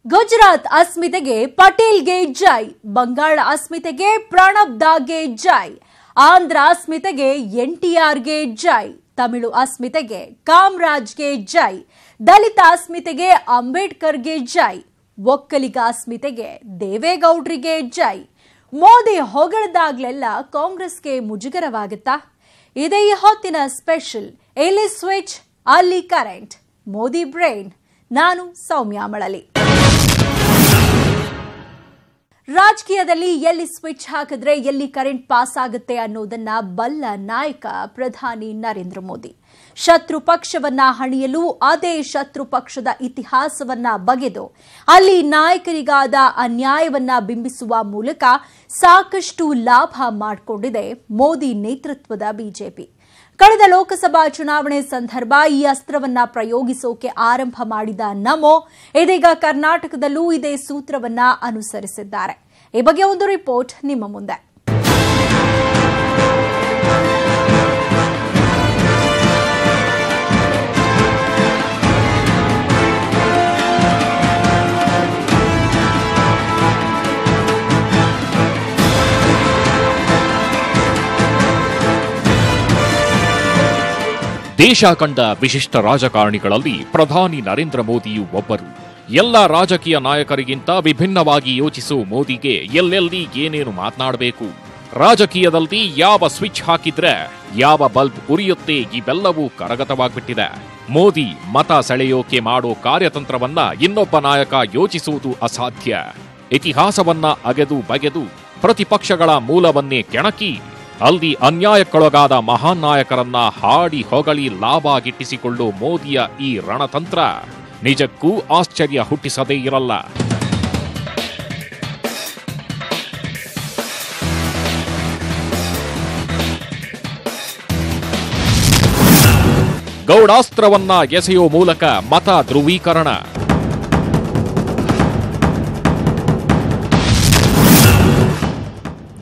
ಗುಜರಾತ್ ಅಸ್ಮಿತೆಗೆ ಪಟೇಲ್ಗೆ ಜೈ, ಬಂಗಾಳ ಅಸ್ಮಿತೆಗೆ ಪ್ರಣಬ್ ದಾಗೆ ಜೈ, ಆಂಧ್ರ ಅಸ್ಮಿತೆಗೆ ಎನ್ಟಿಆರ್ಗೆ ಜೈ, ತಮಿಳು ಅಸ್ಮಿತೆಗೆ ಕಾಮರಾಜ್ಗೆ ಜೈ, ದಲಿತ ಅಸ್ಮಿತೆಗೆ ಅಂಬೇಡ್ಕರ್ಗೆ ಜೈ, ಒಕ್ಕಲಿಗ ಅಸ್ಮಿತೆಗೆ ದೇವೇಗೌಡರಿಗೆ ಜೈ. ಮೋದಿ ಹೊಗಳದಾಗ್ಲೆಲ್ಲ ಕಾಂಗ್ರೆಸ್ಗೆ ಮುಜುಗರವಾಗುತ್ತಾ? ಇದೇ ಈ ಹೊತ್ತಿನ ಸ್ಪೆಷಲ್. ಇಲ್ಲಿ ಸ್ವಿಚ್, ಅಲ್ಲಿ ಕರೆಂಟ್, ಮೋದಿ ಬ್ರೈನ್. ನಾನು ಸೌಮ್ಯ ಮಳಲಿ. ರಾಜಕೀಯದಲ್ಲಿ ಎಲ್ಲಿ ಸ್ವಿಚ್ ಹಾಕಿದ್ರೆ ಎಲ್ಲಿ ಕರೆಂಟ್ ಪಾಸ್ ಆಗುತ್ತೆ ಅನ್ನೋದನ್ನ ಬಲ್ಲ ನಾಯಕ ಪ್ರಧಾನಿ ನರೇಂದ್ರ ಮೋದಿ. ಶತ್ರು ಪಕ್ಷವನ್ನ ಹಣಿಯಲು ಅದೇ ಶತ್ರು ಪಕ್ಷದ ಇತಿಹಾಸವನ್ನ ಬಗೆದು ಅಲ್ಲಿ ನಾಯಕರಿಗಾದ ಅನ್ಯಾಯವನ್ನ ಬಿಂಬಿಸುವ ಮೂಲಕ ಸಾಕಷ್ಟು ಲಾಭ ಮಾಡಿಕೊಂಡಿದೆ ಮೋದಿ ನೇತೃತ್ವದ ಬಿಜೆಪಿ. ಕಳೆದ ಲೋಕಸಭಾ ಚುನಾವಣೆ ಸಂದರ್ಭ ಈ ಅಸ್ತ್ರವನ್ನ ಪ್ರಯೋಗಿಸೋಕೆ ಆರಂಭ ಮಾಡಿದ ನಮೋ ಇದೀಗ ಕರ್ನಾಟಕದಲ್ಲೂ ಇದೇ ಸೂತ್ರವನ್ನ ಅನುಸರಿಸಿದ್ದಾರೆ. ಈ ಬಗ್ಗೆ ಒಂದು ರಿಪೋರ್ಟ್ ನಿಮ್ಮ ಮುಂದೆ. ದೇಶ ಕಂಡ ವಿಶಿಷ್ಟ ರಾಜಕಾರಣಿಗಳಲ್ಲಿ ಪ್ರಧಾನಿ ನರೇಂದ್ರ ಮೋದಿಯು ಒಬ್ಬರು. ಎಲ್ಲ ರಾಜಕೀಯ ನಾಯಕರಿಗಿಂತ ವಿಭಿನ್ನವಾಗಿ ಯೋಚಿಸುವ ಮೋದಿಗೆ ಎಲ್ಲೆಲ್ಲಿ ಏನೇನು ಮಾತನಾಡಬೇಕು, ರಾಜಕೀಯದಲ್ಲಿ ಯಾವ ಸ್ವಿಚ್ ಹಾಕಿದ್ರೆ ಯಾವ ಬಲ್ಬ್ ಉರಿಯುತ್ತೆ, ಇವೆಲ್ಲವೂ ಕರಗತವಾಗ್ಬಿಟ್ಟಿದೆ. ಮೋದಿ ಮತ ಸೆಳೆಯೋಕೆ ಮಾಡೋ ಕಾರ್ಯತಂತ್ರವನ್ನ ಇನ್ನೊಬ್ಬ ನಾಯಕ ಯೋಚಿಸುವುದು ಅಸಾಧ್ಯ. ಇತಿಹಾಸವನ್ನ ಅಗೆದು ಬಗೆದು ಪ್ರತಿಪಕ್ಷಗಳ ಮೂಲವನ್ನೇ ಕೆಣಕಿ ಅಲ್ಲಿ ಅನ್ಯಾಯಕ್ಕೊಳಗಾದ ಮಹಾನ್ ನಾಯಕರನ್ನ ಹಾಡಿ ಹೊಗಳಿ ಲಾಭ ಗಿಟ್ಟಿಸಿಕೊಳ್ಳೋ ಮೋದಿಯ ಈ ರಣತಂತ್ರ ನಿಜಕ್ಕೂ ಆಶ್ಚರ್ಯ ಹುಟ್ಟಿಸದೇ ಇರಲ್ಲ. ಗೌಡಾಸ್ತ್ರವನ್ನ ಎಸೆಯೋ ಮೂಲಕ ಮತ ಧ್ರುವೀಕರಣ,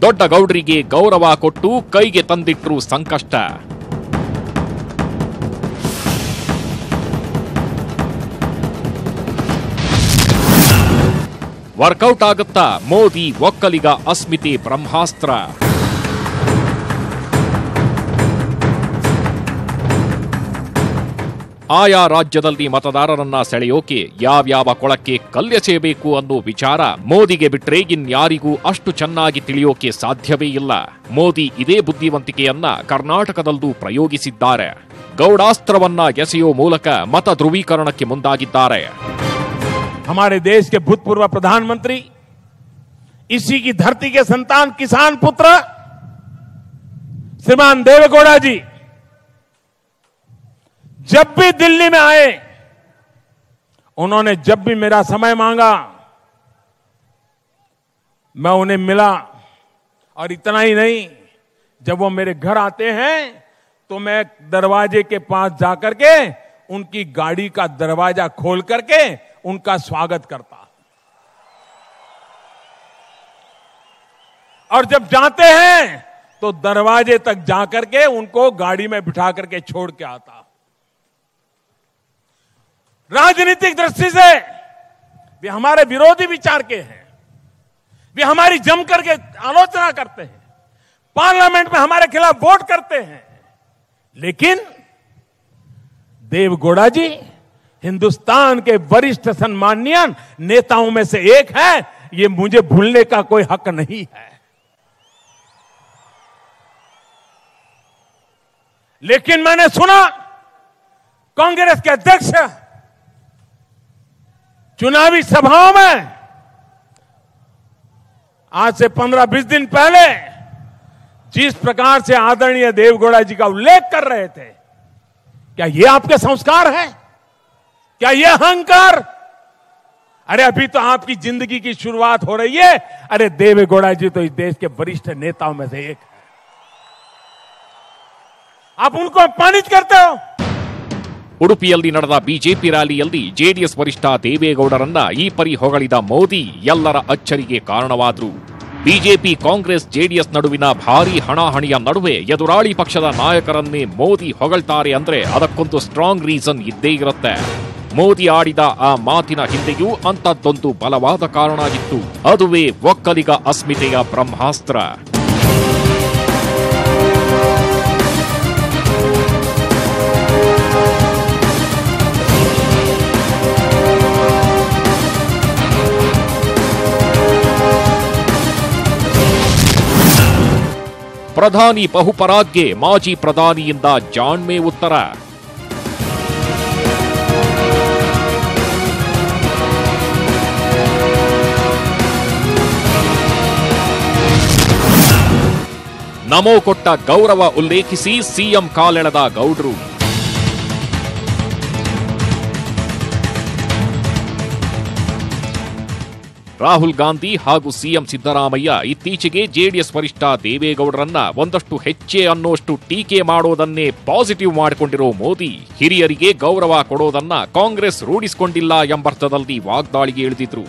ದೊಡ್ಡ ಗೌಡ್ರಿಗೆ ಗೌರವ ಕೊಟ್ಟು ಕೈಗೆ ತಂದಿಟ್ರು ಸಂಕಷ್ಟ. ವರ್ಕೌಟ್ ಆಗುತ್ತಾ ಮೋದಿ ಒಕ್ಕಲಿಗ ಅಸ್ಮಿತೆ ಬ್ರಹ್ಮಾಸ್ತ್ರ? ಆಯಾ ರಾಜ್ಯದಲ್ಲಿ ಮತದಾರರನ್ನ ಸೆಳೆಯೋಕೆ ಯಾವ್ಯಾವ ಕೊಳಕ್ಕೆ ಕಲ್ಲೆಸೆಯಬೇಕು ಅನ್ನೋ ವಿಚಾರ ಮೋದಿಗೆ ಬಿಟ್ರೆ ಇನ್ಯಾರಿಗೂ ಅಷ್ಟು ಚೆನ್ನಾಗಿ ತಿಳಿಯೋಕೆ ಸಾಧ್ಯವೇ ಇಲ್ಲ. ಮೋದಿ ಇದೇ ಬುದ್ಧಿವಂತಿಕೆಯನ್ನ ಕರ್ನಾಟಕದಲ್ಲೂ ಪ್ರಯೋಗಿಸಿದ್ದಾರೆ. ಗೌಡಾಸ್ತ್ರವನ್ನ ಎಸೆಯೋ ಮೂಲಕ ಮತ ಧ್ರುವೀಕರಣಕ್ಕೆ ಮುಂದಾಗಿದ್ದಾರೆ. हमारे देश के भूतपूर्व प्रधानमंत्री, इसी की धरती के संतान किसान पुत्र श्रीमान देवेगौड़ा जी जब भी दिल्ली में आए, उन्होंने जब भी मेरा समय मांगा मैं उन्हें मिला. और इतना ही नहीं, जब वो मेरे घर आते हैं तो मैं दरवाजे के पास जाकर के उनकी गाड़ी का दरवाजा खोल करके उनका स्वागत करता. और जब जाते हैं तो दरवाजे तक जाकर के उनको गाड़ी में बिठा करके छोड़ के आता. राजनीतिक दृष्टि से वे हमारे विरोधी विचार के हैं, वे हमारी जम करके आलोचना करते हैं, पार्लियामेंट में हमारे खिलाफ वोट करते हैं, लेकिन देवेगौड़ा जी हिंदुस्तान के वरिष्ठ सम्माननीय नेताओं में से एक है. ये मुझे भूलने का कोई हक नहीं है. लेकिन मैंने सुना कांग्रेस के अध्यक्ष चुनावी सभाओं में आज से 15-20 दिन पहले जिस प्रकार से आदरणीय देवेगौड़ा जी का उल्लेख कर रहे थे, क्या ये आपके संस्कार है? क्या ये अहंकार? अरे अभी तो आपकी जिंदगी की शुरुआत हो रही है. अरे देवेगौड़ा जी तो इस देश के वरिष्ठ नेताओं में से एक है. आप उनको अपमानित करते हो. ಉಡುಪಿಯಲ್ಲಿ ನಡೆದ ಬಿಜೆಪಿ ರ್ಯಾಲಿಯಲ್ಲಿ ಜೆಡಿಎಸ್ ವರಿಷ್ಠ ದೇವೇಗೌಡರನ್ನ ಈ ಪರಿ ಹೊಗಳಿದ ಮೋದಿ ಎಲ್ಲರ ಅಚ್ಚರಿಗೆ ಕಾರಣವಾದ್ರು. ಬಿಜೆಪಿ, ಕಾಂಗ್ರೆಸ್, ಜೆಡಿಎಸ್ ನಡುವಿನ ಭಾರೀ ಹಣಾಹಣಿಯ ನಡುವೆ ಎದುರಾಳಿ ಪಕ್ಷದ ನಾಯಕರನ್ನೇ ಮೋದಿ ಹೊಗಳ್ತಾರೆ ಅಂದ್ರೆ ಅದಕ್ಕೊಂದು ಸ್ಟ್ರಾಂಗ್ ರೀಸನ್ ಇದ್ದೇ ಇರುತ್ತೆ. ಮೋದಿ ಆಡಿದ ಆ ಮಾತಿನ ಹಿಂದೆಯೂ ಅಂಥದ್ದೊಂದು ಬಲವಾದ ಕಾರಣ ಇತ್ತು. ಅದುವೇ ಒಕ್ಕಲಿಗ ಅಸ್ಮಿತೆಯ ಬ್ರಹ್ಮಾಸ್ತ್ರ. ಪ್ರಧಾನಿ ಬಹುಪರಾಗ್ಗೆ ಮಾಜಿ ಪ್ರಧಾನಿಯಿಂದ ಜಾಣ್ಮೆ ಉತ್ತರ. ನಮೋ ಕೊಟ್ಟ ಗೌರವ ಉಲ್ಲೇಖಿಸಿ ಸಿಎಂ ಕಾಲೆಳೆದ ಗೌಡ್ರು. ರಾಹುಲ್ ಗಾಂಧಿ ಹಾಗೂ ಸಿಎಂ ಸಿದ್ದರಾಮಯ್ಯ ಇತ್ತೀಚೆಗೆ ಜೆಡಿಎಸ್ ವರಿಷ್ಠ ದೇವೇಗೌಡರನ್ನ ಒಂದಷ್ಟು ಹೆಚ್ಚೆ ಅನ್ನೋಷ್ಟು ಟೀಕೆ ಮಾಡೋದನ್ನೇ ಪಾಸಿಟಿವ್ ಮಾಡಿಕೊಂಡಿರೋ ಮೋದಿ ಹಿರಿಯರಿಗೆ ಗೌರವ ಕೊಡೋದನ್ನ ಕಾಂಗ್ರೆಸ್ ರೂಢಿಸಿಕೊಂಡಿಲ್ಲ ಎಂಬರ್ಥದಲ್ಲಿ ವಾಗ್ದಾಳಿಗೆ ಇಳಿದಿದ್ರು.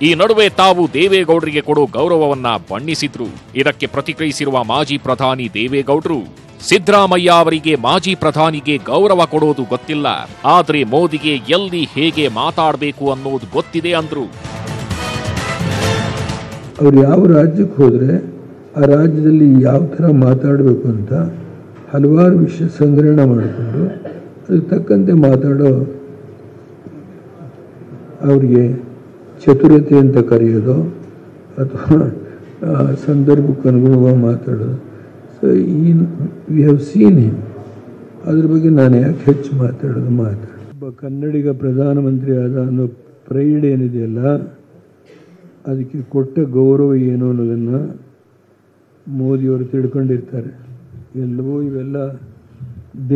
ಈ ನಡುವೆ ತಾವು ದೇವೇಗೌಡರಿಗೆ ಕೊಡೋ ಗೌರವವನ್ನ ಬಣ್ಣಿಸಿದ್ರು. ಇದಕ್ಕೆ ಪ್ರತಿಕ್ರಿಯಿಸಿರುವ ಮಾಜಿ ಪ್ರಧಾನಿ ದೇವೇಗೌಡರು, ಸಿದ್ದರಾಮಯ್ಯ ಅವರಿಗೆ ಮಾಜಿ ಪ್ರಧಾನಿಗೆ ಗೌರವ ಕೊಡೋದು ಗೊತ್ತಿಲ್ಲ, ಆದ್ರೆ ಮೋದಿಗೆ ಎಲ್ಲಿ ಹೇಗೆ ಮಾತಾಡಬೇಕು ಅನ್ನೋದು ಗೊತ್ತಿದೆ ಅಂದ್ರು. ಅವ್ರು ಯಾವ ರಾಜ್ಯಕ್ಕೆ ಹೋದರೆ ಆ ರಾಜ್ಯದಲ್ಲಿ ಯಾವ ಥರ ಮಾತಾಡಬೇಕು ಅಂತ ಹಲವಾರು ವಿಷಯ ಸಂಗ್ರಹಣೆ ಮಾಡಿಕೊಂಡು ಅದಕ್ಕೆ ತಕ್ಕಂತೆ ಮಾತಾಡೋ ಅವರಿಗೆ ಚತುರತೆ ಅಂತ ಕರೆಯೋದು ಅಥವಾ ಸಂದರ್ಭಕ್ಕೆ ಅನುಗುಣವಾಗಿ ಮಾತಾಡೋದು. So we have seen him. ಅದ್ರ ಬಗ್ಗೆ ನಾನು ಯಾಕೆ ಹೆಚ್ಚು ಒಬ್ಬ ಕನ್ನಡಿಗ ಪ್ರಧಾನಮಂತ್ರಿ ಆದ ಅನ್ನೋ ಪ್ರೈಡ್ ಏನಿದೆಯಲ್ಲ, ಅದಕ್ಕೆ ಕೊಟ್ಟ ಗೌರವ ಏನು ಅನ್ನೋದನ್ನು ಮೋದಿಯವರು ತಿಳ್ಕೊಂಡಿರ್ತಾರೆ. ಎಲ್ಲವೂ ಇವೆಲ್ಲ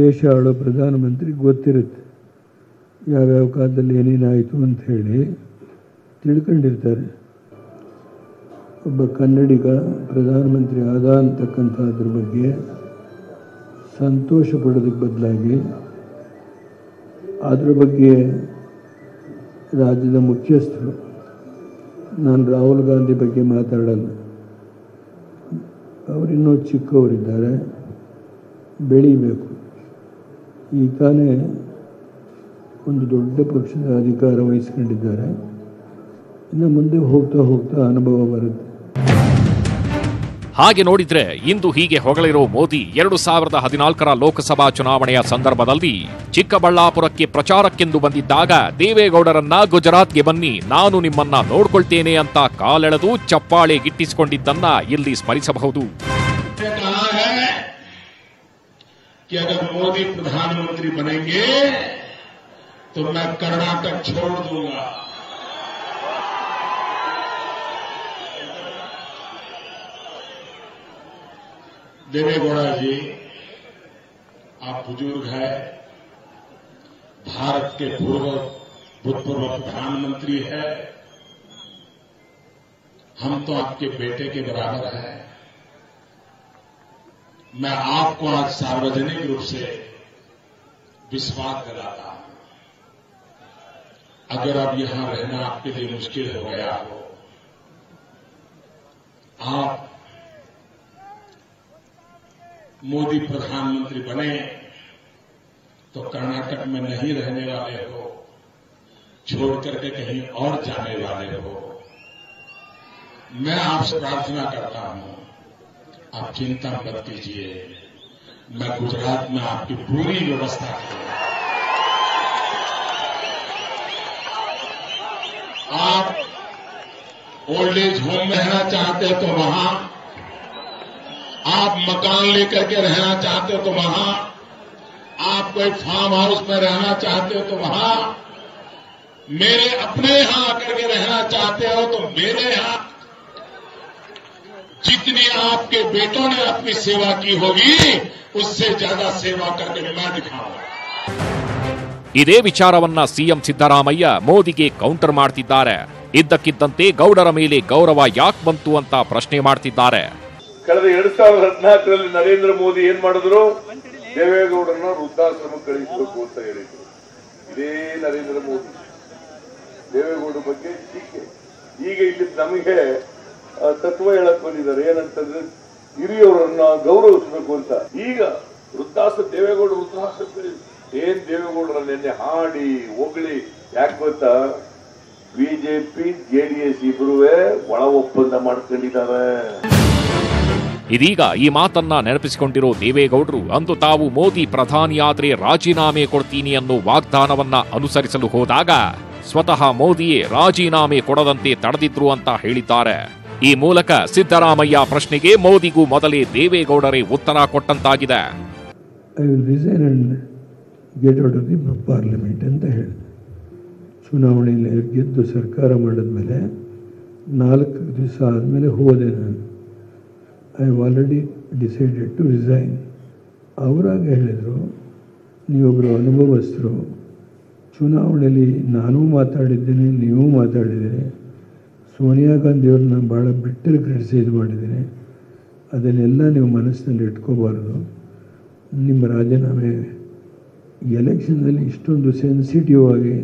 ದೇಶ ಆಳೋ ಪ್ರಧಾನಮಂತ್ರಿ ಗೊತ್ತಿರುತ್ತೆ, ಯಾವ್ಯಾವ ಕಾಲದಲ್ಲಿ ಏನೇನಾಯಿತು ಅಂತ ಹೇಳಿ ತಿಳ್ಕೊಂಡಿರ್ತಾರೆ. ಒಬ್ಬ ಕನ್ನಡಿಗ ಪ್ರಧಾನಮಂತ್ರಿ ಆದ ಅಂತಕ್ಕಂಥದ್ರ ಬಗ್ಗೆ ಸಂತೋಷ ಪಡೋದಕ್ಕೆ ಬದಲಾಗಿ ಅದ್ರ ಬಗ್ಗೆ ರಾಜ್ಯದ ಮುಖ್ಯಸ್ಥರು, ನಾನು ರಾಹುಲ್ ಗಾಂಧಿ ಬಗ್ಗೆ ಮಾತಾಡಲ್ಲ, ಅವರಿನ್ನೂ ಚಿಕ್ಕವರಿದ್ದಾರೆ, ಬೆಳೀಬೇಕು. ಈಗ ತಾನೇ ಒಂದು ದೊಡ್ಡ ಪಕ್ಷದ ಅಧಿಕಾರ ವಹಿಸ್ಕೊಂಡಿದ್ದಾರೆ, ಇನ್ನು ಮುಂದೆ ಹೋಗ್ತಾ ಹೋಗ್ತಾ ಅನುಭವ ಬರುತ್ತೆ. ಹಾಗೆ ನೋಡಿದ್ರೆ ಇಂದು ಹೀಗೆ ಹೊಗಳಿರೋ ಮೋದಿ 2014ರ ಲೋಕಸಭಾ ಚುನಾವಣೆಯ ಸಂದರ್ಭದಲ್ಲಿ ಚಿಕ್ಕಬಳ್ಳಾಪುರಕ್ಕೆ ಪ್ರಚಾರಕ್ಕೆಂದು ಬಂದಿದ್ದಾಗ ದೇವೇಗೌಡರನ್ನ ಗುಜರಾತ್ಗೆ ಬನ್ನಿ, ನಾನು ನಿಮ್ಮನ್ನ ನೋಡ್ಕೊಳ್ತೇನೆ ಅಂತ ಕಾಲೆಳೆದು ಚಪ್ಪಾಳೆ ಗಿಟ್ಟಿಸಿಕೊಂಡಿದ್ದನ್ನ ಇಲ್ಲಿ ಸ್ಮರಿಸಬಹುದು. ಮೋದಿ ಪ್ರಧಾನಮಂತ್ರಿ ಬನೆಂಗೆ तो मैं कर्नाटक छोड़ दूंगा। देवेगौड़ा जी, आप बुजुर्ग हैं, भारत के भूतपूर्व प्रधानमंत्री है, हम तो आपके बेटे के बराबर हैं। मैं आपको आज सार्वजनिक रूप से विश्वास दिलाता हूं, अगर अब यहां रहना आपके लिए मुश्किल हो गया हो, आप मोदी प्रधानमंत्री बने तो कर्नाटक में नहीं रहने वाले हो, छोड़ करके कहीं और जाने वाले हो। मैं आपसे प्रार्थना करता हूं, आप चिंता मत कीजिए, मैं गुजरात में आपकी पूरी व्यवस्था करूंगा। आप ओल्ड एज होम में रहना चाहते हो तो वहां, आप मकान लेकर के रहना चाहते हो तो वहां, आप कोई फार्म हाउस में रहना चाहते हो तो वहां, मेरे अपने यहां आकर के रहना चाहते हो तो मेरे यहां जितनी आपके बेटों ने अपनी सेवा की होगी उससे ज्यादा सेवा करके मैं दिखाऊंगा। ಇದೇ ವಿಚಾರವನ್ನ ಸಿಎಂ ಸಿದ್ದರಾಮಯ್ಯ ಮೋದಿಗೆ ಕೌಂಟರ್ ಮಾಡ್ತಿದ್ದಾರೆ. ಇದ್ದಕ್ಕಿದ್ದಂತೆ ಗೌಡರ ಮೇಲೆ ಗೌರವ ಯಾಕೆ ಬಂತು ಅಂತ ಪ್ರಶ್ನೆ ಮಾಡ್ತಿದ್ದಾರೆ. ಕಳೆದ 2014ರಲ್ಲಿ ನರೇಂದ್ರ ಮೋದಿ ಏನ್ ಮಾಡಿದ್ರು? ದೇವೇಗೌಡರನ್ನ ವೃದ್ಧಾಶ್ರಮಕ್ಕೆ ಕಳಿಸಬೇಕು ಅಂತ ಹೇಳಿದ್ರು. ಇದೇ ನರೇಂದ್ರ ಮೋದಿ ದೇವೇಗೌಡ ಬಗ್ಗೆ ಟೀಕೆ. ಈಗ ಇಲ್ಲಿ ನಮಗೆ ತತ್ವ ಹೇಳಕ್ ಬಂದಿದ್ದಾರೆ, ಏನಂತಂದ್ರೆ ಹಿರಿಯವರನ್ನ ಗೌರವಿಸಬೇಕು ಅಂತ. ಈಗ ದೇವೇಗೌಡ ವೃದ್ಧಾಶ್ರಮ ಏನ್ ದೇವೇಗೌಡರ ನಿನ್ನೆ ಹಾಡಿ ಹೊಗಳಿ ಯಾಕೆ ಗೊತ್ತಾ, ಬಿಜೆಪಿ ಜೆಡಿಎಸ್ ಇಬ್ರು ಒಳ ಒಪ್ಪಂದ ಮಾಡ್ಕೊಂಡಿದ್ದಾರೆ. ಇದೀಗ ಈ ಮಾತನ್ನ ನೆನಪಿಸಿಕೊಂಡಿರೋ ದೇವೇಗೌಡರು ಅಂದು ತಾವು ಮೋದಿ ಪ್ರಧಾನಿಯಾದ್ರೆ ರಾಜೀನಾಮೆ ಕೊಡ್ತೀನಿ ಅನ್ನೋ ವಾಗ್ದಾನವನ್ನ ಅನುಸರಿಸಲು ಹೋದಾಗ ಸ್ವತಃ ಮೋದಿಯೇ ರಾಜೀನಾಮೆ ಕೊಡದಂತೆ ತಡೆದಿದ್ರು ಅಂತ ಹೇಳಿದ್ದಾರೆ. ಈ ಮೂಲಕ ಸಿದ್ದರಾಮಯ್ಯ ಪ್ರಶ್ನೆಗೆ ಮೋದಿಗೂ ಮೊದಲೇ ದೇವೇಗೌಡರೇ ಉತ್ತರ ಕೊಟ್ಟಂತಾಗಿದೆ. I will resign and get out of the parliament ಅಂತ ಹೇಳಿ ಚುನಾವಣೆಯಲ್ಲಿ ಗೆದ್ದು ಸರ್ಕಾರ ಮಾಡಿದ್ಮೇಲೆ 4 ದಿವಸ ಆದಮೇಲೆ ಹೋದೆ ನಾನು. I have already decided to resign. ಅವರಾಗ ಹೇಳಿದರು, ನೀವೊಬ್ಬರು ಅನುಭವಸ್ಥರು, ಚುನಾವಣೆಯಲ್ಲಿ ನಾನೂ ಮಾತಾಡಿದ್ದೇನೆ, ನೀವು ಮಾತಾಡಿದ್ದೀರಿ, ಸೋನಿಯಾ ಗಾಂಧಿಯವ್ರನ್ನ ಭಾಳ ಬಿಟ್ಟರೆ ಕ್ರಿಟಿಸೈಸ್ ಮಾಡಿದ್ದೀನಿ, ಅದನ್ನೆಲ್ಲ ನೀವು ಮನಸ್ಸಿನಲ್ಲಿ ಇಟ್ಕೋಬಾರ್ದು. ನಿಮ್ಮ ರಾಜೀನಾಮೆ ಎಲೆಕ್ಷನ್ನಲ್ಲಿ ಇಷ್ಟೊಂದು ಸೆನ್ಸಿಟಿವ್ ಆಗಿ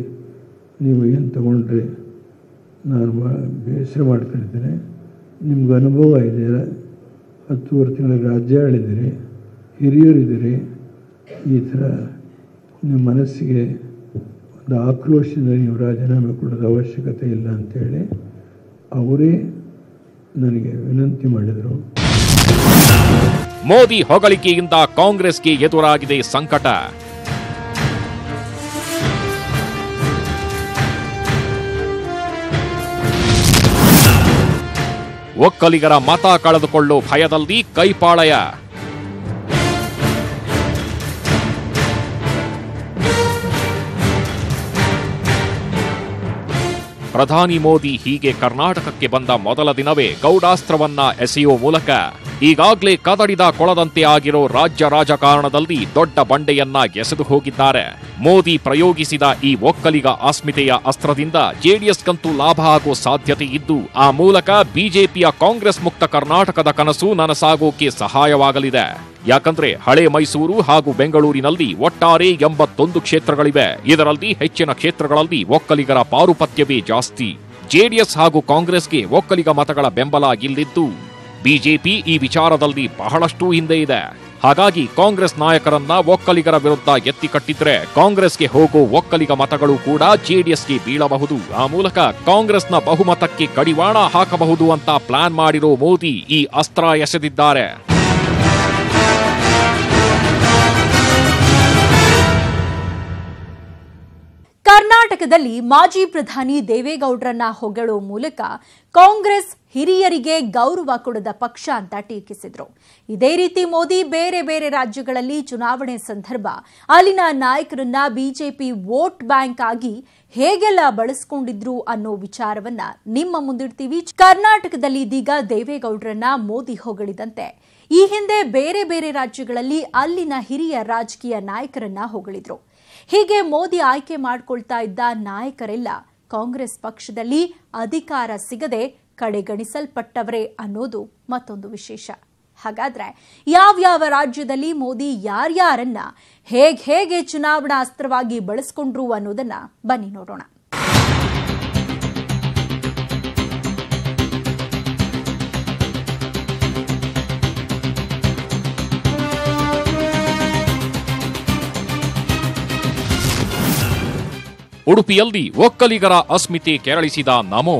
ನೀವು ಏನು ತಗೊಂಡ್ರೆ ನಾನು ಬೇಸರ ಮಾಡ್ಕೊಂಡಿದ್ದೇನೆ. ನಿಮ್ಗೆ ಅನುಭವ ಇದೆ, 10 ತಿಂಗಳ ರಾಜ್ಯ ಆಳಿದ್ದೀರಿ, ಹಿರಿಯರಿದ್ದೀರಿ, ಈ ಥರ ನಿಮ್ಮ ಮನಸ್ಸಿಗೆ ಒಂದು ಆಕ್ರೋಶದಿಂದ ನೀವು ರಾಜೀನಾಮೆ ಕೊಡೋದು ಅವಶ್ಯಕತೆ ಇಲ್ಲ ಅಂತೇಳಿ ಅವರೇ ನನಗೆ ವಿನಂತಿ ಮಾಡಿದರು. ಮೋದಿ ಹೊಗಳಿಕೆಯಿಂದ ಕಾಂಗ್ರೆಸ್ಗೆ ಎದುರಾಗಿದೆ ಸಂಕಟ. ಒಕ್ಕಲಿಗರ ಮತ ಕಳೆದುಕೊಳ್ಳೋ ಭಯದಲ್ಲಿ ಕೈಪಾಳಯ. ಪ್ರಧಾನಿ ಮೋದಿ ಹೀಗೆ ಕರ್ನಾಟಕಕ್ಕೆ ಬಂದ ಮೊದಲ ದಿನವೇ ಗೌಡಾಸ್ತ್ರವನ್ನ ಎಸೆಯುವ ಮೂಲಕ ಈಗಾಗಲೇ ಕದಡಿದ ಕೊಳದಂತೆ ಆಗಿರೋ ರಾಜ್ಯ ರಾಜಕಾರಣದಲ್ಲಿ ದೊಡ್ಡ ಬಂಡೆಯನ್ನ ಎಸೆದು ಹೋಗಿದ್ದಾರೆ. ಮೋದಿ ಪ್ರಯೋಗಿಸಿದ ಈ ಒಕ್ಕಲಿಗ ಅಸ್ಮಿತೆಯ ಅಸ್ತ್ರದಿಂದ ಜೆಡಿಎಸ್ಗಂತೂ ಲಾಭ ಆಗೋ ಸಾಧ್ಯತೆ ಇದ್ದು ಆ ಮೂಲಕ ಬಿಜೆಪಿಯ ಕಾಂಗ್ರೆಸ್ ಮುಕ್ತ ಕರ್ನಾಟಕದ ಕನಸು ನನಸಾಗೋಕೆ ಸಹಾಯವಾಗಲಿದೆ. ಯಾಕಂದ್ರೆ ಹಳೆ ಮೈಸೂರು ಹಾಗೂ ಬೆಂಗಳೂರಿನಲ್ಲಿ ಒಟ್ಟಾರೆ 81 ಕ್ಷೇತ್ರಗಳಿವೆ. ಇದರಲ್ಲಿ ಹೆಚ್ಚಿನ ಕ್ಷೇತ್ರಗಳಲ್ಲಿ ಒಕ್ಕಲಿಗರ ಪಾರುಪತ್ಯವೇ ಜಾಸ್ತಿ. ಜೆಡಿಎಸ್ ಹಾಗೂ ಕಾಂಗ್ರೆಸ್ಗೆ ಒಕ್ಕಲಿಗ ಮತಗಳ ಬೆಂಬಲ ಇಲ್ಲಿದ್ದು ಬಿಜೆಪಿ ಈ ವಿಚಾರದಲ್ಲಿ ಬಹಳಷ್ಟು ಹಿಂದೆ ಇದೆ. ಹಾಗಾಗಿ ಕಾಂಗ್ರೆಸ್ ನಾಯಕರನ್ನ ಒಕ್ಕಲಿಗರ ವಿರುದ್ಧ ಎತ್ತಿ ಕಟ್ಟಿದ್ರೆ ಕಾಂಗ್ರೆಸ್ಗೆ ಹೋಗೋ ಒಕ್ಕಲಿಗ ಮತಗಳು ಕೂಡ ಜೆಡಿಎಸ್ಗೆ ಬೀಳಬಹುದು. ಆ ಮೂಲಕ ಕಾಂಗ್ರೆಸ್ನ ಬಹುಮತಕ್ಕೆ ಕಡಿವಾಣ ಹಾಕಬಹುದು ಅಂತ ಪ್ಲಾನ್ ಮಾಡಿರೋ ಮೋದಿ ಈ ಅಸ್ತ್ರ ಎಸೆದಿದ್ದಾರೆ. ಕರ್ನಾಟಕದಲ್ಲಿ ಮಾಜಿ ಪ್ರಧಾನಿ ದೇವೇಗೌಡರನ್ನ ಹೊಗಳೋ ಮೂಲಕ ಕಾಂಗ್ರೆಸ್ ಹಿರಿಯರಿಗೆ ಗೌರವ ಕೊಡದ ಪಕ್ಷ ಅಂತ ಟೀಕಿಸಿದ್ರು. ಇದೇ ರೀತಿ ಮೋದಿ ಬೇರೆ ಬೇರೆ ರಾಜ್ಯಗಳಲ್ಲಿ ಚುನಾವಣೆ ಸಂದರ್ಭ ಅಲ್ಲಿನ ನಾಯಕರನ್ನ ಬಿಜೆಪಿ ವೋಟ್ ಬ್ಯಾಂಕ್ ಆಗಿ ಹೇಗೆಲ್ಲ ಬಳಸಿಕೊಂಡಿದ್ರು ಅನ್ನೋ ವಿಚಾರವನ್ನ ನಿಮ್ಮ ಮುಂದಿಡ್ತೀವಿ. ಕರ್ನಾಟಕದಲ್ಲಿ ಇದೀಗ ದೇವೇಗೌಡರನ್ನ ಮೋದಿ ಹೊಗಳಿದಂತೆ ಈ ಹಿಂದೆ ಬೇರೆ ಬೇರೆ ರಾಜ್ಯಗಳಲ್ಲಿ ಅಲ್ಲಿನ ಹಿರಿಯ ರಾಜಕೀಯ ನಾಯಕರನ್ನ ಹೊಗಳಿದ್ರು. ಹೀಗೆ ಮೋದಿ ಆಯ್ಕೆ ಮಾಡಿಕೊಳ್ತಾ ಇದ್ದ ನಾಯಕರೆಲ್ಲ ಕಾಂಗ್ರೆಸ್ ಪಕ್ಷದಲ್ಲಿ ಅಧಿಕಾರ ಸಿಗದೆ ಕಡೆಗಣಿಸಲ್ಪಟ್ಟವರೇ ಅನ್ನೋದು ಮತ್ತೊಂದು ವಿಶೇಷ. ಹಾಗಾದ್ರೆ ಯಾವ್ಯಾವ ರಾಜ್ಯದಲ್ಲಿ ಮೋದಿ ಯಾರ್ಯಾರನ್ನ ಹೇಗೆ ಚುನಾವಣಾ ಅಸ್ತ್ರವಾಗಿ ಬಳಸಿಕೊಂಡ್ರು ಅನ್ನೋದನ್ನ ಬನ್ನಿ ನೋಡೋಣ. ಉಡುಪಿಯಲ್ಲಿ ಒಕ್ಕಲಿಗರ ಅಸ್ಮಿತೆ ಕೆರಳಿಸಿದ ನಮೋ.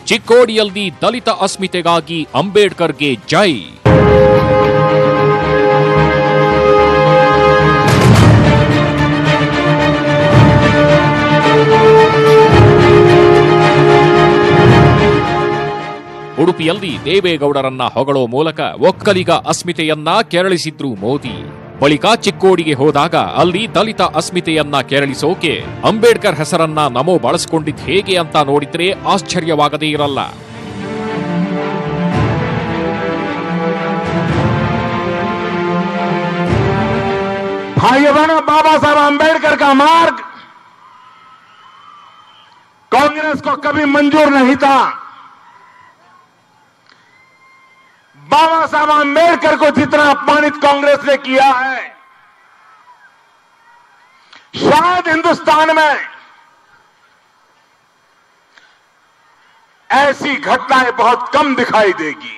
ಚಿಕ್ಕೋಡಿಯಲ್ಲಿ ದಲಿತ ಅಸ್ಮಿತೆಗಾಗಿ ಅಂಬೇಡ್ಕರ್ಗೆ ಜೈ. ಉಡುಪಿಯಲ್ಲಿ ದೇವೇಗೌಡರನ್ನ ಹೊಗಳೋ ಮೂಲಕ ಒಕ್ಕಲಿಗ ಅಸ್ಮಿತೆಯನ್ನ ಕೆರಳಿಸಿದ್ರು ಮೋದಿ. ಬಳಿಕ ಚಿಕ್ಕೋಡಿಗೆ ಹೋದಾಗ ಅಲ್ಲಿ ದಲಿತ ಅಸ್ಮಿತೆಯನ್ನ ಕೆರಳಿಸೋಕೆ ಅಂಬೇಡ್ಕರ್ ಹೆಸರನ್ನ ನಮೋ ಬಳಸಿಕೊಂಡಿದ್ದು ಹೇಗೆ ಅಂತ ನೋಡಿದ್ರೆ ಆಶ್ಚರ್ಯವಾಗದೇ ಇರಲ್ಲ. भाइयों बहनों, बाबा साहब अंबेडकर का मार्ग कांग्रेस को कभी मंजूर नहीं था. बाबा साहब अंबेडकर को जितना अपमानित कांग्रेस ने किया है, शायद हिंदुस्तान में ऐसी घटनाएं बहुत कम दिखाई देगी.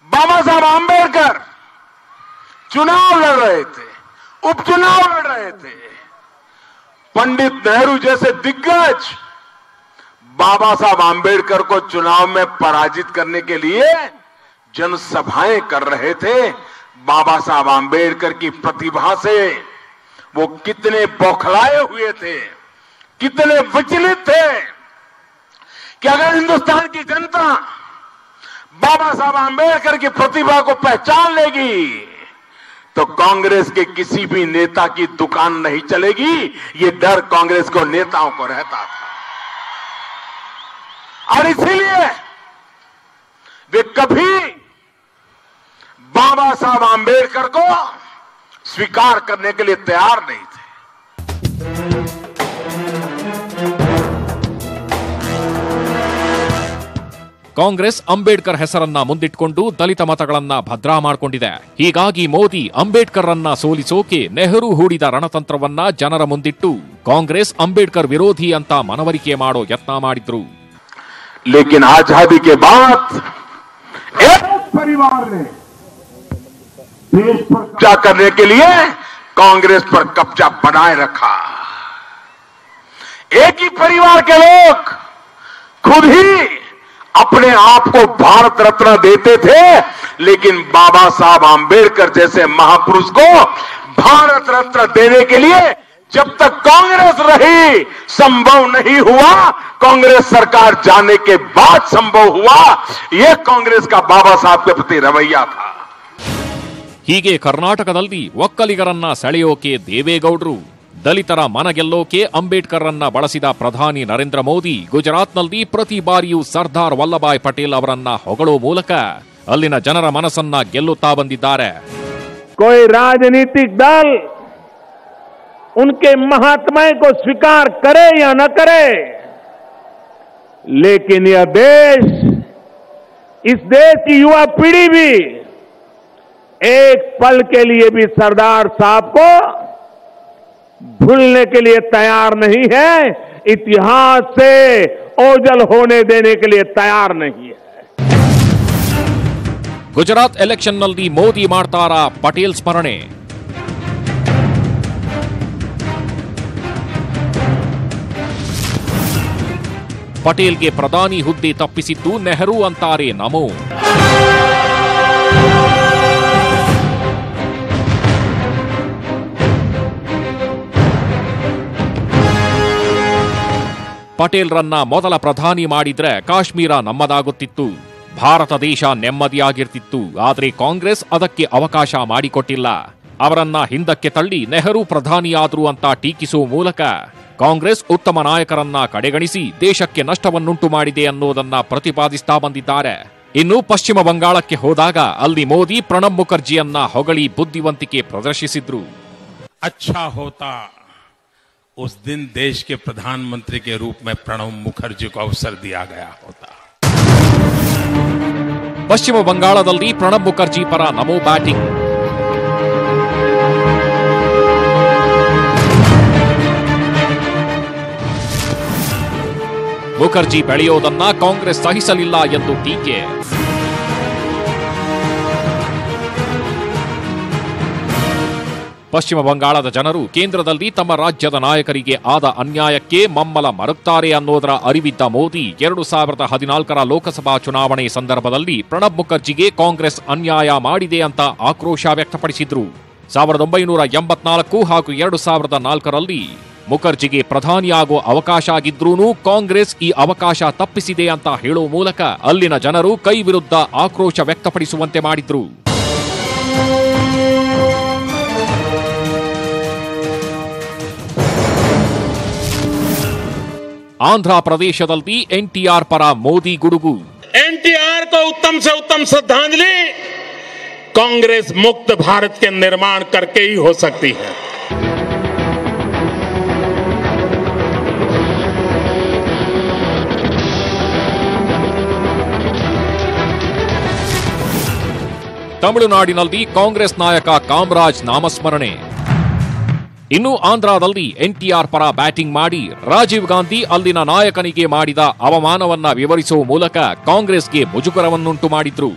बाबा साहब अंबेडकर चुनाव लड़ रहे थे, उपचुनाव लड़ रहे थे। पंडित नेहरू जैसे दिग्गज बाबा साहब आंबेडकर को चुनाव में पराजित करने के लिए जनसभाएं कर रहे थे। बाबा साहब आंबेडकर की प्रतिभा से वो कितने बौखलाए हुए थे, कितने विचलित थे कि अगर हिंदुस्तान की जनता बाबा साहब आंबेडकर की प्रतिभा को पहचान लेगी तो कांग्रेस के किसी भी नेता की दुकान नहीं चलेगी। ये डर कांग्रेस को नेताओं को रहता था और इसीलिए वे कभी बाबा साहब आंबेडकर को स्वीकार करने के लिए तैयार नहीं थे। ಕಾಂಗ್ರೆಸ್ ಅಂಬೇಡ್ಕರ್ ಹೆಸರನ್ನ ಮುಂದಿಟ್ಕೊಂಡು ದಲಿತ ಮತಗಳನ್ನ ಭದ್ರಾ ಮಾಡಿಕೊಂಡಿದೆ. ಹೀಗಾಗಿ ಮೋದಿ ಅಂಬೇಡ್ಕರ್ರನ್ನ ಸೋಲಿಸೋಕೆ ನೆಹರು ಹೂಡಿದ ರಣತಂತ್ರವನ್ನ ಜನರ ಮುಂದಿಟ್ಟು ಕಾಂಗ್ರೆಸ್ ಅಂಬೇಡ್ಕರ್ ವಿರೋಧಿ ಅಂತ ಮನವರಿಕೆ ಮಾಡೋ ಯತ್ನ ಮಾಡಿದ್ರು. लेकिन आजादी के बाद एक परिवार ने देश पर कब्जा करने के लिए कांग्रेस पर कब्जा बनाए रखा। एक ही परिवार के लोग खुद ही अपने आप को भारत रत्न देते थे, लेकिन बाबा साहब आंबेडकर जैसे महापुरुष को भारत रत्न देने के लिए जब तक कांग्रेस रही संभव नहीं हुआ। कांग्रेस सरकार जाने के बाद संभव हुआ। यह कांग्रेस का बाबा साहब के प्रति रवैया था। ಹೀಗೆ ಕರ್ನಾಟಕದಲ್ಲಿ ಒಕ್ಕಲಿಗರನ್ನ ಸೆಳೆಯೋಕೆ ದೇವೇಗೌಡರು, ದಲಿತರ ಮನಗೆಲ್ಲೋಕೆ ಅಂಬೇಡ್ಕರ್ರನ್ನ ಬಳಸಿದ ಪ್ರಧಾನಿ ನರೇಂದ್ರ ಮೋದಿ ಗುಜರಾತ್ನಲ್ಲಿ ಪ್ರತಿ ಬಾರಿಯೂ ಸರ್ದಾರ್ ವಲ್ಲಭಾಯ್ ಪಟೇಲ್ ಅವರನ್ನ ಹೊಗಳೋ ಮೂಲಕ ಅಲ್ಲಿನ ಜನರ ಮನಸ್ಸನ್ನ ಗೆಲ್ಲುತ್ತಾ ಬಂದಿದ್ದಾರೆ. कोई राजनीतिक दल उनके महात्मा को स्वीकार करे या न करे, लेकिन यह देश, इस देश की युवा पीढ़ी भी एक पल के लिए भी सरदार साहब को भूलने के लिए तैयार नहीं है, इतिहास से ओझल होने देने के लिए तैयार नहीं है। ಗುಜರಾತ್ ಎಲೆಕ್ಷನ್ನಲ್ಲಿ ಮೋದಿ ಮಾಡ್ತಾರ ಪಟೇಲ್ ಸ್ಮರಣೆ. ಪಟೇಲ್ಗೆ ಪ್ರಧಾನಿ ಹುದ್ದೆ ತಪ್ಪಿಸಿದ್ದು ನೆಹರು ಅಂತಾರೆ ನಮೋ. ಪಟೇಲ್ರನ್ನ ಮೊದಲ ಪ್ರಧಾನಿ ಮಾಡಿದ್ರೆ ಕಾಶ್ಮೀರ ನಮ್ಮದಾಗುತ್ತಿತ್ತು, ಭಾರತ ದೇಶ ನೆಮ್ಮದಿಯಾಗಿರ್ತಿತ್ತು. ಆದರೆ ಕಾಂಗ್ರೆಸ್ ಅದಕ್ಕೆ ಅವಕಾಶ ಮಾಡಿಕೊಟ್ಟಿಲ್ಲ. ಅವರನ್ನ ಹಿಂದಕ್ಕೆ ತಳ್ಳಿ ನೆಹರು ಪ್ರಧಾನಿಯಾದ್ರು ಅಂತ ಟೀಕಿಸುವ ಮೂಲಕ ಕಾಂಗ್ರೆಸ್ ಉತ್ತಮ ನಾಯಕರನ್ನ ಕಡೆಗಣಿಸಿ ದೇಶಕ್ಕೆ ನಷ್ಟವನ್ನುಂಟು ಮಾಡಿದೆ ಅನ್ನೋದನ್ನ ಪ್ರತಿಪಾದಿಸ್ತಾ ಬಂದಿದ್ದಾರೆ. ಇನ್ನು ಪಶ್ಚಿಮ ಬಂಗಾಳಕ್ಕೆ ಹೋದಾಗ ಅಲ್ಲಿ ಮೋದಿ ಪ್ರಣಬ್ ಮುಖರ್ಜಿಯನ್ನ ಹೊಗಳಿ ಬುದ್ಧಿವಂತಿಕೆ ಪ್ರದರ್ಶಿಸಿದ್ರು. अच्छा होता उस दिन देश के प्रधानमंत्री के रूप में प्रणब मुखर्जी को अवसर दिया गया होता. ಪಶ್ಚಿಮ ಬಂಗಾಳದಲ್ಲಿ ಪ್ರಣಬ್ ಮುಖರ್ಜಿ ಪರ ನಮೋ ಬ್ಯಾಟಿಂಗ್. ಮುಖರ್ಜಿ ಬೆಳೆಯೋದನ್ನ ಕಾಂಗ್ರೆಸ್ ಸಹಿಸಲಿಲ್ಲ ಎಂದು ಟೀಕೆ. ಪಶ್ಚಿಮ ಬಂಗಾಳದ ಜನರು ಕೇಂದ್ರದಲ್ಲಿ ತಮ್ಮ ರಾಜ್ಯದ ನಾಯಕರಿಗೆ ಆದ ಅನ್ಯಾಯಕ್ಕೆ ಮಮ್ಮಲ ಮರುತ್ತಾರೆ ಅನ್ನೋದರ ಅರಿವಿದ್ದ ಮೋದಿ 2014ರ ಲೋಕಸಭಾ ಚುನಾವಣೆ ಸಂದರ್ಭದಲ್ಲಿ ಪ್ರಣಬ್ ಮುಖರ್ಜಿಗೆ ಕಾಂಗ್ರೆಸ್ ಅನ್ಯಾಯ ಮಾಡಿದೆ ಅಂತ ಆಕ್ರೋಶ ವ್ಯಕ್ತಪಡಿಸಿದ್ರು. 1984 ಹಾಗೂ 2004ರಲ್ಲಿ ಮುಖರ್ಜಿಗೆ ಪ್ರಧಾನಿಯಾಗುವ ಅವಕಾಶ ಆಗಿದ್ರೂ ಕಾಂಗ್ರೆಸ್ ಈ ಅವಕಾಶ ತಪ್ಪಿಸಿದೆ ಅಂತ ಹೇಳೋ ಮೂಲಕ ಅಲ್ಲಿನ ಜನರು ಕೈ ವಿರುದ್ಧ ಆಕ್ರೋಶ ವ್ಯಕ್ತಪಡಿಸುವಂತೆ ಮಾಡಿದ್ರು. ಆಂಧ್ರ ಪ್ರದೇಶದಲ್ಲಿ ಎನ್ಟಿಆರ್ ಪರ ಮೋದಿ ಗುಡುಗು. एनटीआर को उत्तम से उत्तम श्रद्धांजलि कांग्रेस मुक्त भारत के निर्माण करके ही हो सकती है. ತಮಿಳುನಾಡಿನಲ್ಲಿ ಕಾಂಗ್ರೆಸ್ ನಾಯಕ ಕಾಮರಾಜ್ ನಾಮಸ್ಮರಣೆ. ಇನ್ನು ಆಂಧ್ರದಲ್ಲಿ ಎನ್ಟಿಆರ್ ಪರ ಬ್ಯಾಟಿಂಗ್ ಮಾಡಿ ರಾಜೀವ್ ಗಾಂಧಿ ಅಲ್ಲಿನ ನಾಯಕನಿಗೆ ಮಾಡಿದ ಅವಮಾನವನ್ನ ವಿವರಿಸುವ ಮೂಲಕ ಕಾಂಗ್ರೆಸ್ಗೆ ಮುಜುಗರವನ್ನುಂಟು ಮಾಡಿದ್ರು.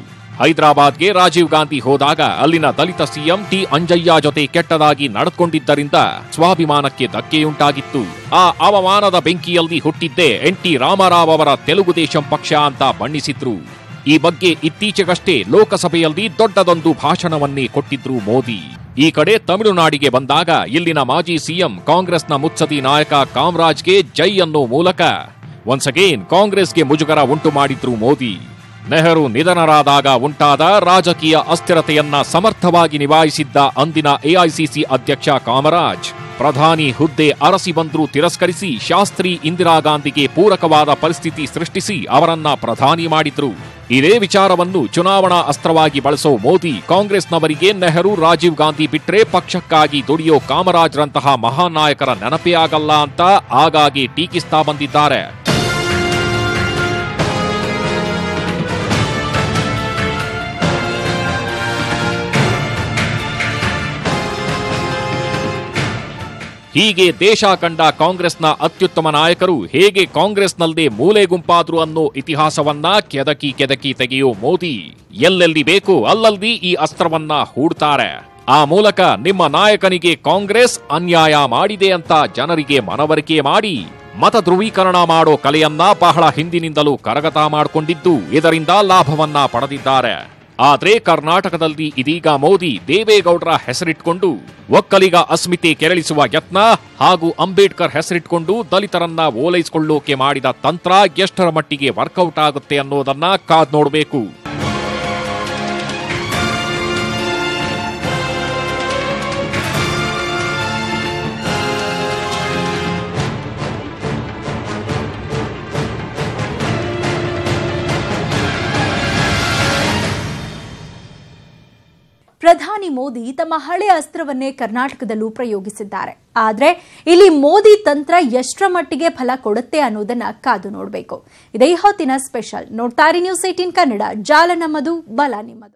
ಹೈದರಾಬಾದ್ಗೆ ರಾಜೀವ್ ಗಾಂಧಿ ಹೋದಾಗ ಅಲ್ಲಿನ ದಲಿತ ಸಿಎಂ ಟಿ ಅಂಜಯ್ಯ ಜೊತೆ ಕೆಟ್ಟದಾಗಿ ನಡೆದುಕೊಂಡಿದ್ದರಿಂದ ಸ್ವಾಭಿಮಾನಕ್ಕೆ ಧಕ್ಕೆಯುಂಟಾಗಿತ್ತು. ಆ ಅವಮಾನದ ಬೆಂಕಿಯಲ್ಲಿ ಹುಟ್ಟಿದ್ದೇ ಎನ್ ಟಿ ರಾಮರಾವ್ ಅವರ ತೆಲುಗು ದೇಶಂ ಪಕ್ಷ ಅಂತ ಬಣ್ಣಿಸಿದ್ರು. ಈ ಬಗ್ಗೆ ಇತ್ತೀಚೆಗಷ್ಟೇ ಲೋಕಸಭೆಯಲ್ಲಿ ದೊಡ್ಡದೊಂದು ಭಾಷಣವನ್ನೇ ಕೊಟ್ಟಿದ್ರು ಮೋದಿ. ಈ ಕಡೆ ತಮಿಳುನಾಡಿಗೆ ಬಂದಾಗ ಇಲ್ಲಿನ ಮಾಜಿ ಸಿಎಂ ಕಾಂಗ್ರೆಸ್ನ ಮುತ್ಸದಿ ನಾಯಕ ಕಾಮರಾಜ್ಗೆ ಜೈ ಅನ್ನೋ ಮೂಲಕ ಒನ್ಸ್ ಅಗೇನ್ ಕಾಂಗ್ರೆಸ್ಗೆ ಮುಜುಗರ ಉಂಟು ಮಾಡಿದ್ರು ಮೋದಿ. ನೆಹರು ನಿಧನರಾದಾಗ ಉಂಟಾದ ರಾಜಕೀಯ ಅಸ್ಥಿರತೆಯನ್ನ ಸಮರ್ಥವಾಗಿ ನಿಭಾಯಿಸಿದ್ದ ಅಂದಿನ ಎಐಸಿಸಿ ಅಧ್ಯಕ್ಷ ಕಾಮರಾಜ್ ಪ್ರಧಾನಿ ಹುದ್ದೆ ಅರಸಿ ಬಂದ್ರೂ ತಿರಸ್ಕರಿಸಿ ಶಾಸ್ತ್ರಿ ಇಂದಿರಾ ಗಾಂಧಿಗೆ ಪೂರಕವಾದ ಪರಿಸ್ಥಿತಿ ಸೃಷ್ಟಿಸಿ ಅವರನ್ನ ಪ್ರಧಾನಿ ಮಾಡಿದ್ರು. ಇದೇ ವಿಚಾರವನ್ನು ಚುನಾವಣಾ ಅಸ್ತ್ರವಾಗಿ ಬಳಸೋ ಮೋದಿ ಕಾಂಗ್ರೆಸ್ನವರಿಗೆ ನೆಹರು ರಾಜೀವ್ ಗಾಂಧಿ ಬಿಟ್ರೆ ಪಕ್ಷಕ್ಕಾಗಿ ದುಡಿಯೋ ಕಾಮರಾಜ್ರಂತಹ ಮಹಾನ್ ನಾಯಕರ ನೆನಪೇ ಆಗಲ್ಲ ಅಂತ ಆಗಾಗ್ಗೆ ಟೀಕಿಸ್ತಾ ಬಂದಿದ್ದಾರೆ. ಹೀಗೆ ದೇಶ ಕಂಡ ಕಾಂಗ್ರೆಸ್ನ ಅತ್ಯುತ್ತಮ ನಾಯಕರು ಹೇಗೆ ಕಾಂಗ್ರೆಸ್ನಲ್ಲದೆ ಮೂಲೆ ಗುಂಪಾದ್ರು ಅನ್ನೋ ಇತಿಹಾಸವನ್ನ ಕೆದಕಿ ತೆಗೆಯೋ ಮೋದಿ ಎಲ್ಲೆಲ್ಲಿ ಬೇಕು ಅಲ್ಲಲ್ಲಿ ಈ ಅಸ್ತ್ರವನ್ನ ಹೂಡ್ತಾರೆ. ಆ ಮೂಲಕ ನಿಮ್ಮ ನಾಯಕನಿಗೆ ಕಾಂಗ್ರೆಸ್ ಅನ್ಯಾಯ ಮಾಡಿದೆ ಅಂತ ಜನರಿಗೆ ಮನವರಿಕೆ ಮಾಡಿ ಮತ ಧ್ರುವೀಕರಣ ಮಾಡೋ ಕಲೆಯನ್ನ ಬಹಳ ಹಿಂದಿನಿಂದಲೂ ಕರಗತ ಮಾಡಿಕೊಂಡಿದ್ದು ಇದರಿಂದ ಲಾಭವನ್ನ ಪಡೆದಿದ್ದಾರೆ. ಆದ್ರೆ ಕರ್ನಾಟಕದಲ್ಲಿ ಇದೀಗ ಮೋದಿ ದೇವೇಗೌಡರ ಹೆಸರಿಟ್ಕೊಂಡು ಒಕ್ಕಲಿಗ ಅಸ್ಮಿತೆ ಕೆರಳಿಸುವ ಯತ್ನ ಹಾಗೂ ಅಂಬೇಡ್ಕರ್ ಹೆಸರಿಟ್ಕೊಂಡು ದಲಿತರನ್ನ ಓಲೈಸಿಕೊಳ್ಳೋಕೆ ಮಾಡಿದ ತಂತ್ರ ಎಷ್ಟರ ಮಟ್ಟಿಗೆ ವರ್ಕೌಟ್ ಆಗುತ್ತೆ ಅನ್ನೋದನ್ನ ಕಾದ್ ನೋಡಬೇಕು. ಪ್ರಧಾನಿ ಮೋದಿ ತಮ್ಮ ಹಳೆಯ ಅಸ್ತ್ರವನ್ನೇ ಕರ್ನಾಟಕದಲ್ಲೂ ಪ್ರಯೋಗಿಸಿದ್ದಾರೆ. ಆದರೆ ಇಲ್ಲಿ ಮೋದಿ ತಂತ್ರ ಎಷ್ಟರ ಮಟ್ಟಿಗೆ ಫಲ ಕೊಡುತ್ತೆ ಅನ್ನೋದನ್ನ ಕಾದು ನೋಡಬೇಕು. ಇದೇ ಹೊತ್ತಿನ ಸ್ಪೆಷಲ್. ನೋಡ್ತಾ ಇರಿ ನ್ಯೂಸ್ 18 ಕನ್ನಡ. ಜಾಲ ನಮ್ಮದು, ಬಲ ನಿಮ್ಮದು.